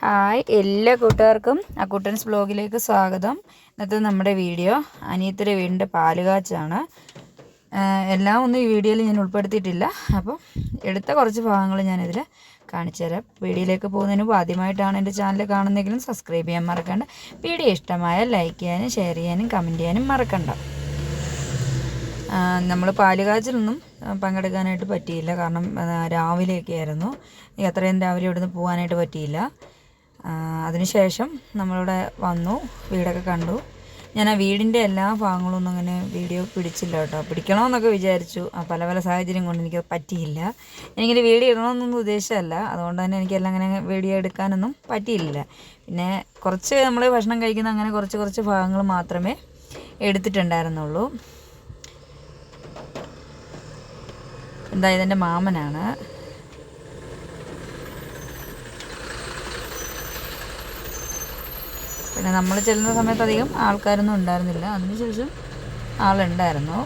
Hi എല്ലാ കൂട്ടുകാർക്കും അക്കുട്ടൻസ് ബ്ലോഗിലേക്ക് സ്വാഗതം. ഇന്നത്തെ നമ്മുടെ വീഡിയോ അനിയത്തിയുടെ വീടിൻ്റെ പാലുകാച്ചാണ്. എല്ലാം ഒന്നും ഈ വീഡിയോയിൽ ഞാൻ ഉൾപ്പെടുത്തിയിട്ടില്ല. അപ്പോൾ എടുത്ത കുറച്ച് ഭാഗങ്ങൾ ഞാനിതിൽ കാണിച്ചു തരാം. വീഡിയോയിലേക്ക് പോകുന്നതിന് മുമ്പ് ആദ്യമായിട്ടാണ് എൻ്റെ ചാനൽ കാണുന്നതെങ്കിലും സബ്സ്ക്രൈബ് ചെയ്യാൻ മറക്കണ്ട. വീഡിയോ ഇഷ്ടമായ ലൈക്ക് ചെയ്യാനും ഷെയർ ചെയ്യാനും കമൻറ്റ് ചെയ്യാനും മറക്കണ്ട. നമ്മൾ പാലുകാച്ചിലൊന്നും പങ്കെടുക്കാനായിട്ട് പറ്റിയില്ല. കാരണം രാവിലെയൊക്കെ ആയിരുന്നു. അത്രയും രാവിലെ ഇവിടുന്ന് പോകാനായിട്ട് പറ്റിയില്ല. അതിനുശേഷം നമ്മളിവിടെ വന്നു, വീടൊക്കെ കണ്ടു. ഞാൻ ആ വീടിൻ്റെ എല്ലാ ഭാഗങ്ങളൊന്നും അങ്ങനെ വീഡിയോ പിടിച്ചില്ല കേട്ടോ. പിടിക്കണമെന്നൊക്കെ വിചാരിച്ചു. പല പല സാഹചര്യം കൊണ്ട് എനിക്ക് പറ്റിയില്ല. എനിക്കിനി വീഡിയോ ഇടണമെന്നൊന്നും ഉദ്ദേശമല്ല. അതുകൊണ്ട് തന്നെ എനിക്കെല്ലാം അങ്ങനെ വീഡിയോ എടുക്കാനൊന്നും പറ്റിയില്ല. പിന്നെ കുറച്ച് നമ്മൾ ഭക്ഷണം കഴിക്കുന്ന അങ്ങനെ കുറച്ച് ഭാഗങ്ങൾ മാത്രമേ എടുത്തിട്ടുണ്ടായിരുന്നുള്ളൂ. എന്താ ഇതെൻ്റെ മാമനാണ്. പിന്നെ നമ്മൾ ചെല്ലുന്ന സമയത്ത് അധികം ആൾക്കാരൊന്നും ഉണ്ടായിരുന്നില്ല. അതിനുശേഷം ആളുണ്ടായിരുന്നു.